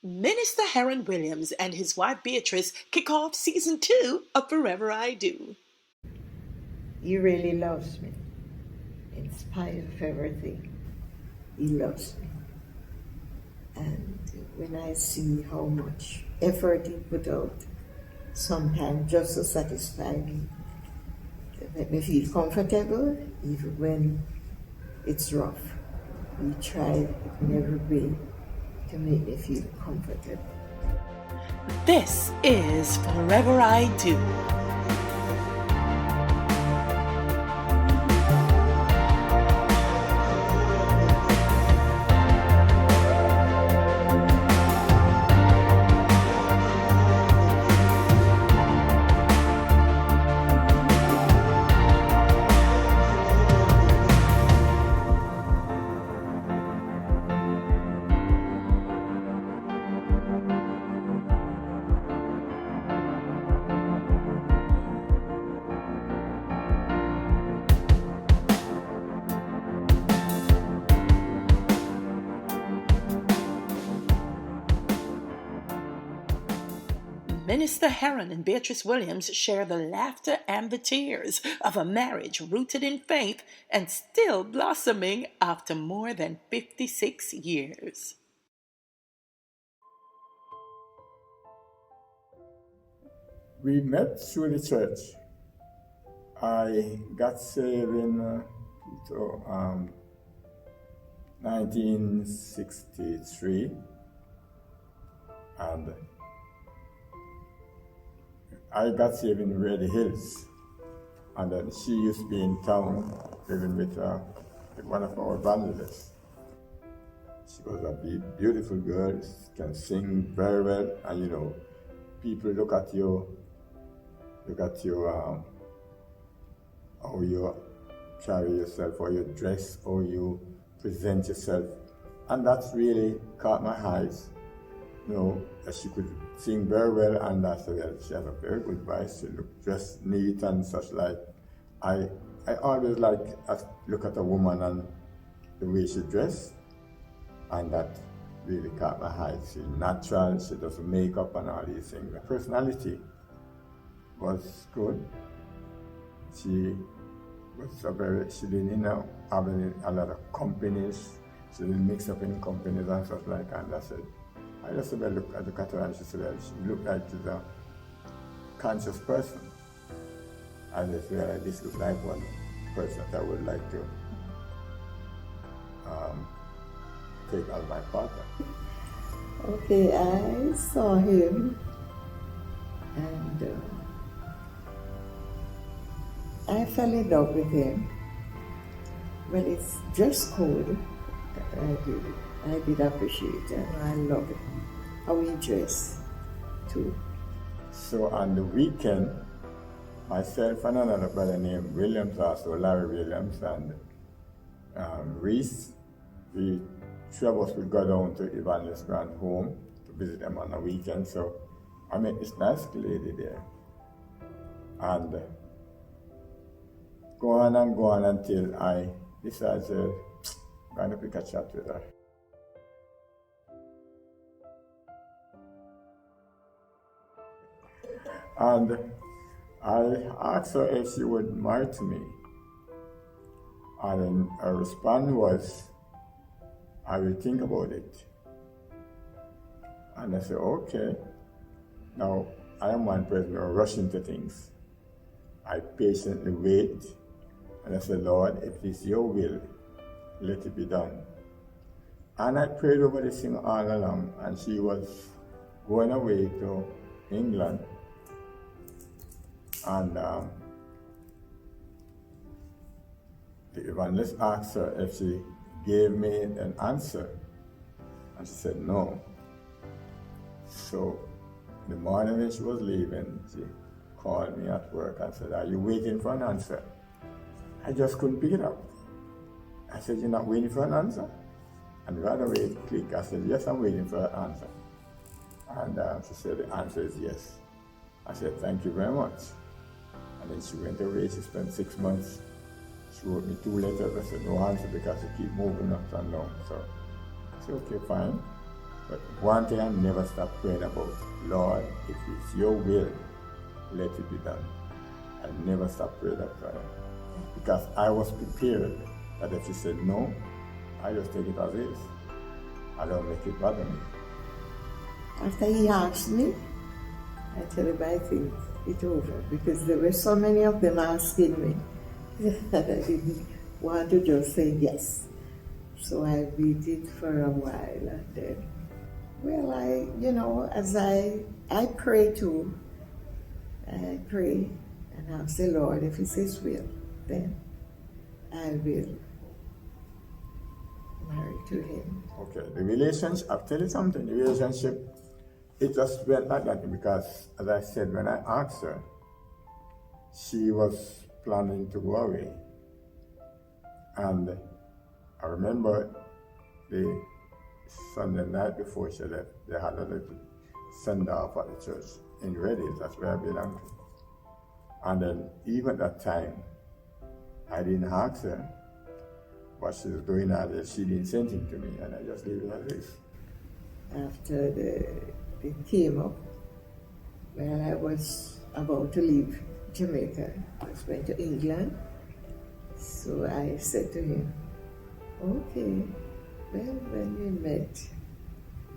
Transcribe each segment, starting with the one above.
Minister Heron Williams and his wife Beatrice kick off season 2 of Forever I Do. He really loves me. In spite of everything, he loves me. And when I see how much effort he put out, sometimes just to satisfy me, to make me feel comfortable, even when it's rough. He tried in every way to make me feel comfortable. This is Forever I Do. Minister Heron and Beatrice Williams share the laughter and the tears of a marriage rooted in faith and still blossoming after more than 56 years. We met through the church. I got saved in 1963, and I got saved in Red Hills, and then she used to be in town living with one of our evangelists. She was a beautiful girl, can sing very well, and people look at you, how you carry yourself, how you dress, how you present yourself, and that's really caught my eyes. She could sing very well, and she had a very good voice. She looked dressed neat and such like. I always look at a woman and the way she dressed, and that really caught my eye. She's natural, she does makeup and all these things. Her personality was good. She didn't have a lot of companies. She didn't mix up in companies and stuff like that. And I just look at her and she said, she looked like she's a conscious person. I just realized this looks like one person that I would like to take as my partner. Okay, I saw him and I fell in love with him. Well, it's dress code. I did appreciate it, and I love it. How he dressed too. So on the weekend, myself and another brother named Williams, also Larry Williams, and Reese, the three of us would go down to Evangelist Grant home to visit them on the weekend. So I met this nice lady there, and go on until I decided I'm going to pick a chat with her. And I asked her if she would marry to me. And then her response was, I will think about it. And I said, okay. Now, I am one person who rush into things. I patiently wait, and I said, Lord, if it's your will, let it be done. And I prayed over this thing all along, and she was going away to England. And the evangelist asked her if she gave me an answer, and she said no. So the morning when she was leaving, she called me at work and said, are you waiting for an answer? I just couldn't pick it up. I said, you're not waiting for an answer? And right away it clicked. I said, yes, I'm waiting for an answer. And she said, the answer is yes. I said, thank you very much. And then she went away. She spent 6 months. She wrote me 2 letters. I said, no answer because she keep moving up and down. So I said, okay, fine. But one thing I never stop praying about, Lord, if it's your will, let it be done. I never stop praying that prayer. Because I was prepared that if he said no, I just take it as is. I don't make it bother me. After he asked me, I tell him I think it's over, because there were so many of them asking me that I didn't want to just say yes. So I waited for a while, and then, well, as I pray too, I pray and ask the Lord, if it's his will, then I will marry to him. Okay, the relationship, I'll tell you something, the relationship, it just went like that because, as I said, when I asked her, she was planning to go away. And I remember the Sunday night before she left, they had a little send-off at the church in Redding, that's where I belong to. And then even at that time, I didn't ask her what she was doing, and she didn't send him to me, and I just leave it as this. After it came up, when I was about to leave Jamaica, I was going to England, so I said to him, okay, well, when we met,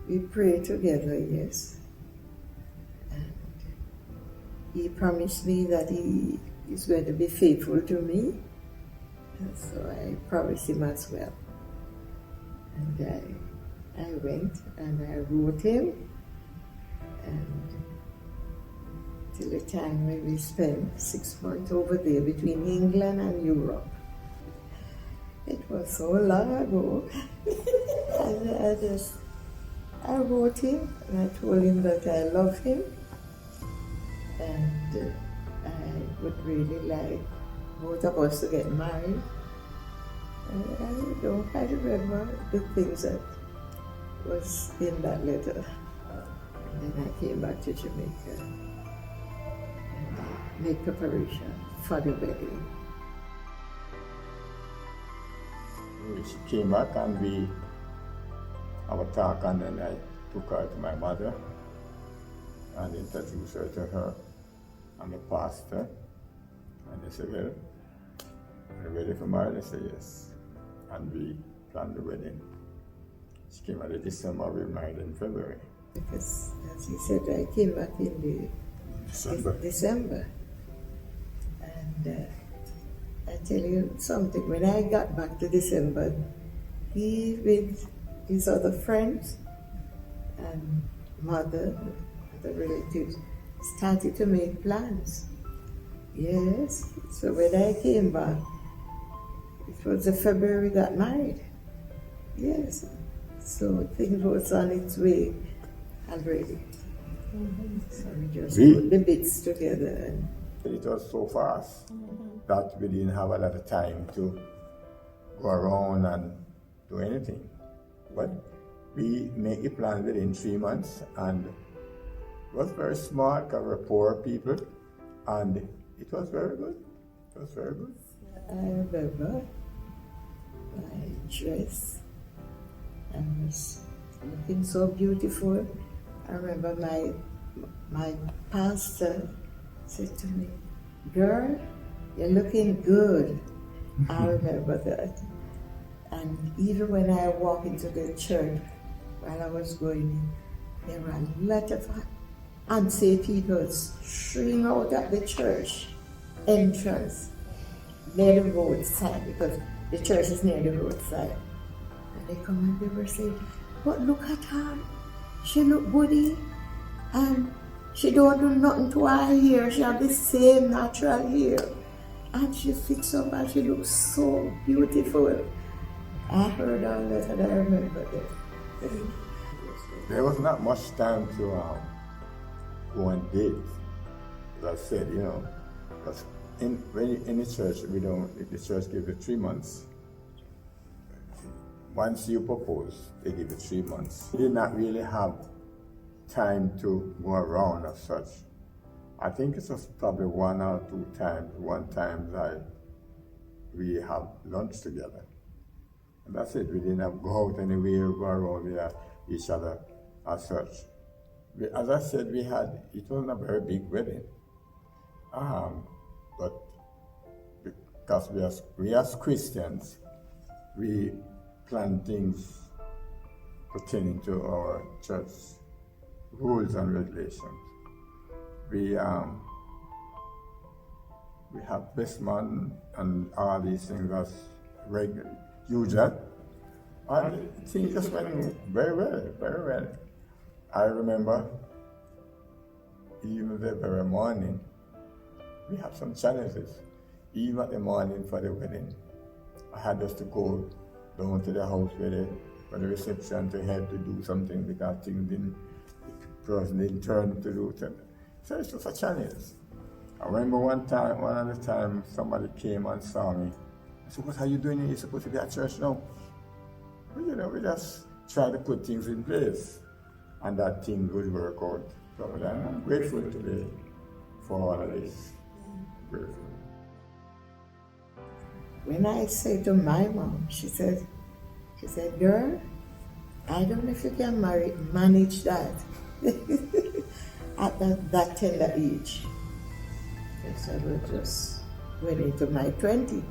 we prayed together, yes, and he promised me that he is going to be faithful to me, and so I promised him as well. And I went and I wrote him, and till the time when we spent 6 months over there between England and Europe. It was so long ago. And I wrote him and I told him that I love him, and I would really like both of us to get married. And I don't quite remember the things that was in that letter. And then I came back to Jamaica and made preparation for the wedding. She came back and we have a talk, and then I took her to my mother and introduced her to her and the pastor. And they said, well, are you ready for marriage? I said, yes. And we planned the wedding. She came out in December, we married in February. Because, as he said, I came back in December. And I tell you something, when I got back to December, he with his other friends and mother, the relatives, started to make plans. Yes, so when I came back, it was the February we got married. Yes, so things was on its way already. So we just put the bits together. It was so fast that we didn't have a lot of time to go around and do anything. But we made the plan within 3 months, and it was very smart because we're poor people, and it was very good. It was very good. I remember my dress. I was looking so beautiful. I remember my pastor said to me, girl, you're looking good. I remember that. And even when I walked into the church, while I was going in, there were a lot of unsaved people streaming out at the church entrance near the roadside, because the church is near the roadside. And they come and they were saying, but look at her, she look goody, and she don't do nothing to her hair, she have the same natural hair, and she fixed up and she looks so beautiful. I heard all that and I remember that. There was not much time to go on dates. As I said, because in the church, the church gives you 3 months. Once you propose, they give you 3 months. We did not really have time to go around as such. I think it was probably 1 or 2 times. One time we have lunch together. And that's it. We didn't have go out anywhere, go around with each other as such. As I said, it wasn't a very big wedding. But because we as Christians, we plan things pertaining to our church rules and regulations. We have best man and all these things as regular, usual. And things just went very well, very well. I remember even the very morning, we had some challenges. Even at the morning for the wedding, I had just to go down to the house for the reception to help to do something because the person didn't turn to do it. So it was a challenge. I remember one of the time somebody came and saw me. I said, "What are you doing? You're supposed to be at church now." But we just try to put things in place and that things would work out. So I'm grateful today for all of this. Grateful. When I say to my mom, she said, "Girl, I don't know if you can manage that at that tender age." Because I was just went into my 20s.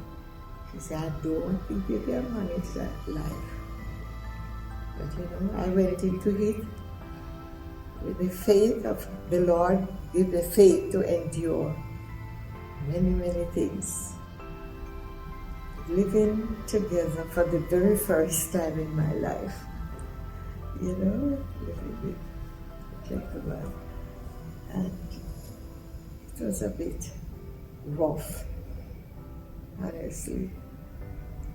She said, "I don't think you can manage that life." But I went into it with the faith of the Lord, give the faith to endure many, many things. Living together for the very first time in my life, living with gentleman. And it was a bit rough, honestly.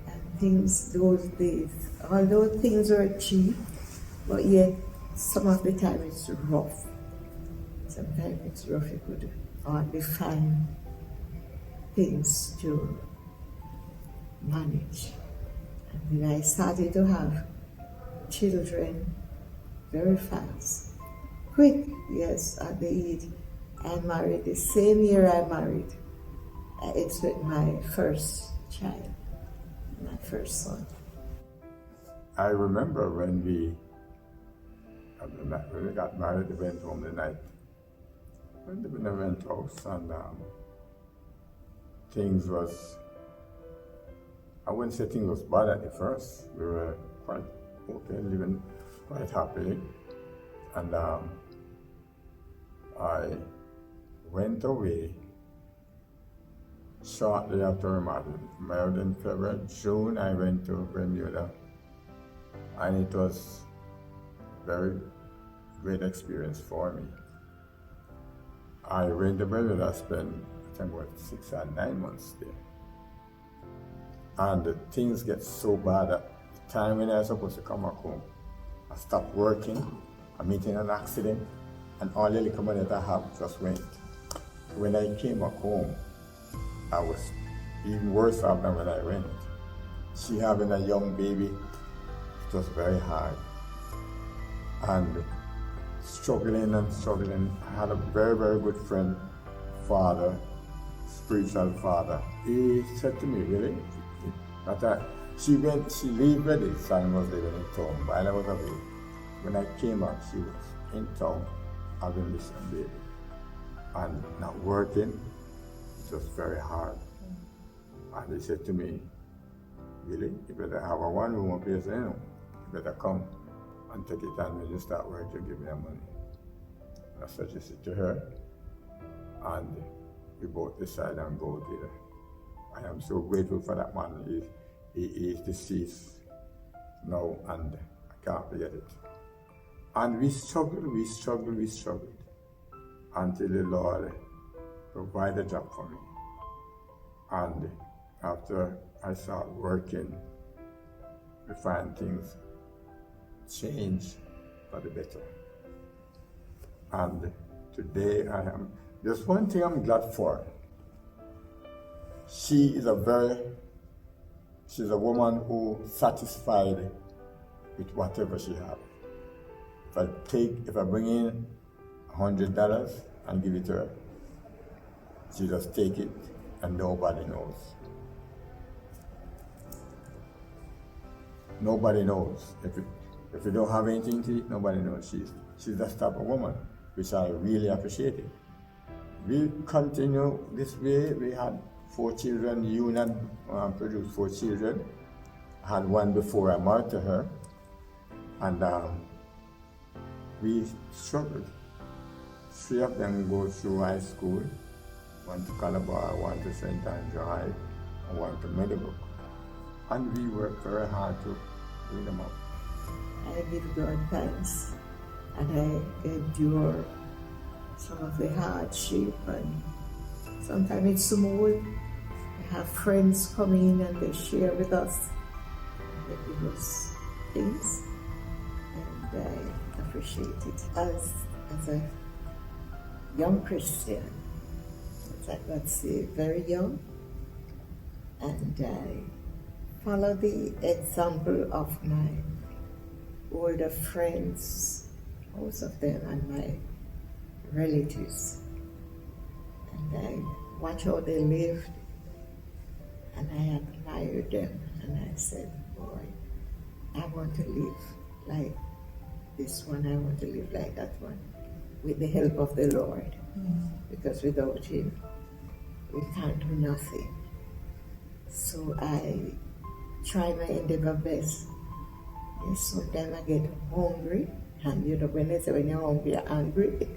And those days, although things were cheap, but yet some of the time it's rough. Sometimes it's rough, you could hardly find things to manage. And then I started to have children very fast. Quick, yes, at the age I married, the same year I married, I expect my first child, my first son. I remember when we got married, we went home the night. When we went house and things was, I wouldn't say things was bad at the first. We were quite okay, living quite happily. And I went away shortly after married in February. June, I went to Bermuda. And it was a very great experience for me. I went to Bermuda, spent, I think, 6 or 9 months there. And things get so bad at the time when I was supposed to come back home. I stopped working, I met in an accident, and all the little money that I have just went. So when I came back home, I was even worse off than when I went. She having a young baby, it was very hard. And struggling. I had a very, very good friend, father, spiritual father. He said to me, "Really? She lived where the son was living in town while I was away. When I came back, she was in town having this baby and not working. It was very hard. And he said to me, "Really? You better have a one-room place, you better come and take it and when you start work, you give me the money." I suggested to her, and we both decided and go there. I am so grateful for that man. He is deceased now, and I can't forget it. And we struggled until the Lord provided a job for me. And after I started working, we find things change for the better. And today there's one thing I'm glad for. She's a woman who satisfied with whatever she has. If I bring in $100 and give it to her, she just take it and nobody knows. Nobody knows. If you don't have anything to eat, nobody knows she's that type of woman, which I really appreciated. We continue this way. We had 4 children. Union produced 4 children. I had one before I married to her, and we struggled. 3 of them go through high school, one to Calabar, one to St. Andrew High, and one to Meadowbrook. And we worked very hard to bring them up. I give God thanks, and I endure some of the hardship, and sometimes it's smooth. I have friends come in and they share with us, they give us things, and I appreciate it. As a young Christian, as I got saved very young, and I follow the example of my older friends, most of them, and my relatives. And I watch how they lived, and I admired them, and I said, boy, I want to live like this one, I want to live like that one, with the help of the Lord. Because without Him, we can't do nothing. So I try my endeavor best. Yes, sometimes I get hungry, and you know, when they say when you're hungry, you're angry.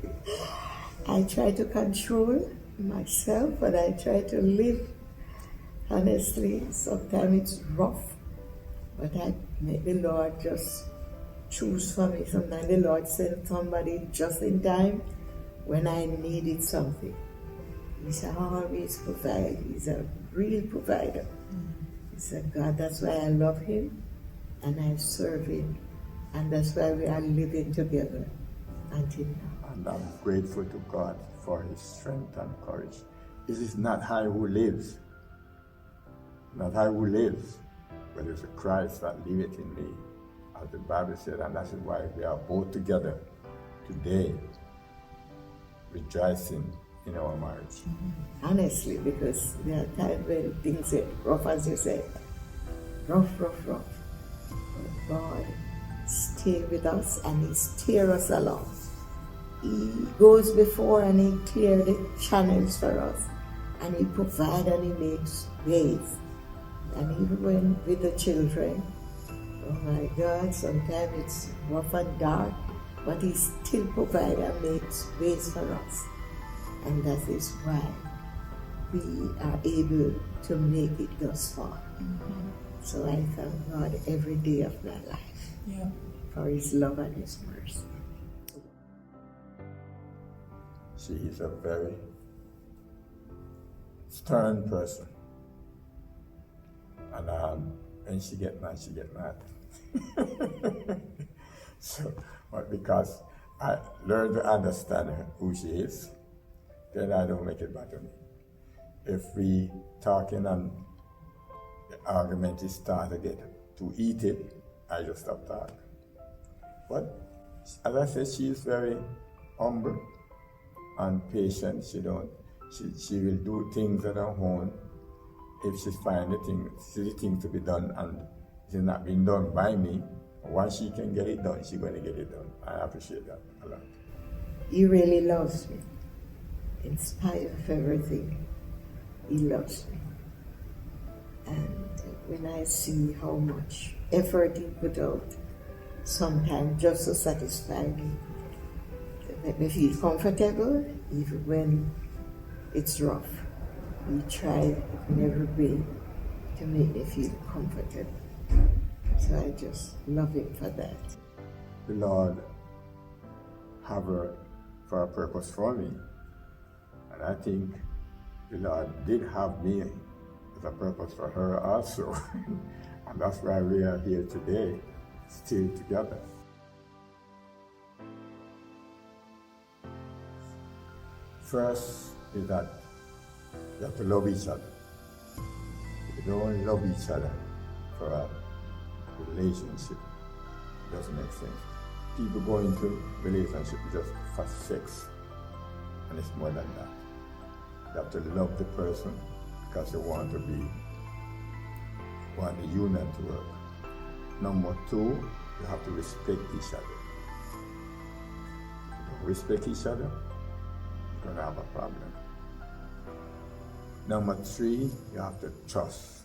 I try to control myself, but I try to live honestly. Sometimes it's rough, but I make the Lord just choose for me. Sometimes the Lord sends somebody just in time when I needed something. He's always provide. He's a real provider. He's a God. That's why I love Him, and I serve Him, and that's why we are living together until now. And I'm grateful to God for His strength and courage. It is not I who lives, not I who lives, but it's Christ that liveth in me, as the Bible said, and that's why we are both together today, rejoicing in our marriage. Honestly, because there are times when things get rough, as you say, rough. But God stay with us, and He steer us along. He goes before and He clears the channels for us, and He provides and He makes ways. And even when with the children, oh my God, sometimes it's rough and dark, but He still provides and makes ways for us. And that is why we are able to make it thus far. So I thank God every day of my life for His love and His mercy. She is a very stern person. And when she get mad, she get mad. So, but because I learned to understand her, who she is, then I don't make it bother me. If we talking and the argument is start to get too heated, I just stop talking. But as I said, she is very humble and patient. She will do things on her own if she finds the thing to be done, and it's not being done by me. Once she can get it done, she's going to get it done. I appreciate that a lot. He really loves me. In spite of everything, He loves me. And when I see how much effort He put out, sometimes just to satisfy me, to make me feel comfortable, even when it's rough. He tried in every way to make me feel comfortable. So I just love Him for that. The Lord have her for a purpose for me. And I think the Lord did have me as a purpose for her also. And that's why we are here today, still together. First is that you have to love each other. If you don't love each other for a relationship, it doesn't make sense. People go into relationship just for sex, and it's more than that. You have to love the person because you want the union to work. Number 2 You have to respect each other. If you don't respect each other, you're going to have a problem. Number 3, you have to trust.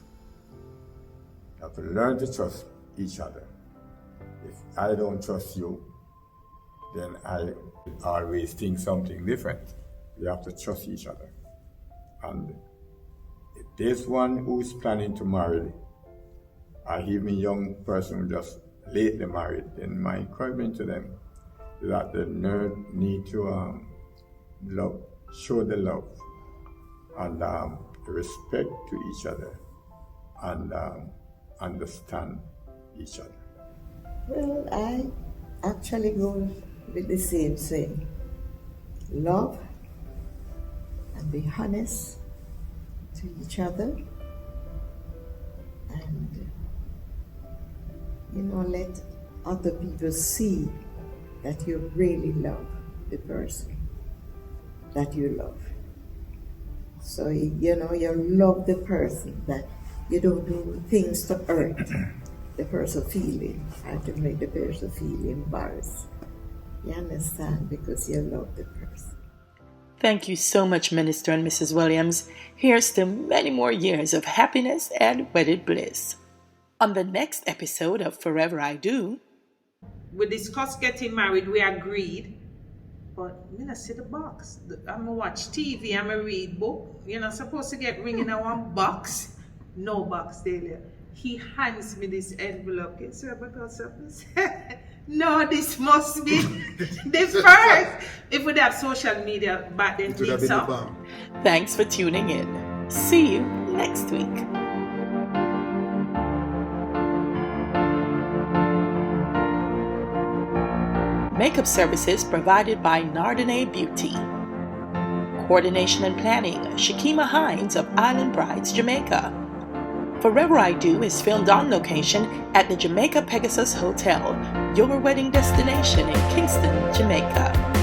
You have to learn to trust each other. If I don't trust you, then I always think something different. You have to trust each other. And if there's one who is planning to marry, or even a young person who just lately married, then my encouragement to them is that they need to show the love and respect to each other and understand each other. Well, I actually go with the same saying. Love and be honest to each other, and let other people see that you really love the person that you love. So you love the person, that you don't do things to hurt the person feeling or to make the person feel embarrassed. You understand? Because you love the person. Thank you so much, Minister and Mrs. Williams. Here's to many more years of happiness and wedded bliss. On the next episode of Forever I Do, we discussed getting married, we agreed, but I'm not see the box. I'm gonna watch TV, I'm gonna read book. You're not supposed to get ring in a one box. No box there. He hands me this envelope. It's because of this. No, this must be the first. If we'd have social media back then, thanks for tuning in. See you next week. Makeup services provided by Nardine Beauty. Coordination and planning, Shakima Hines of Island Brides, Jamaica. Forever I Do is filmed on location at the Jamaica Pegasus Hotel, your wedding destination in Kingston, Jamaica.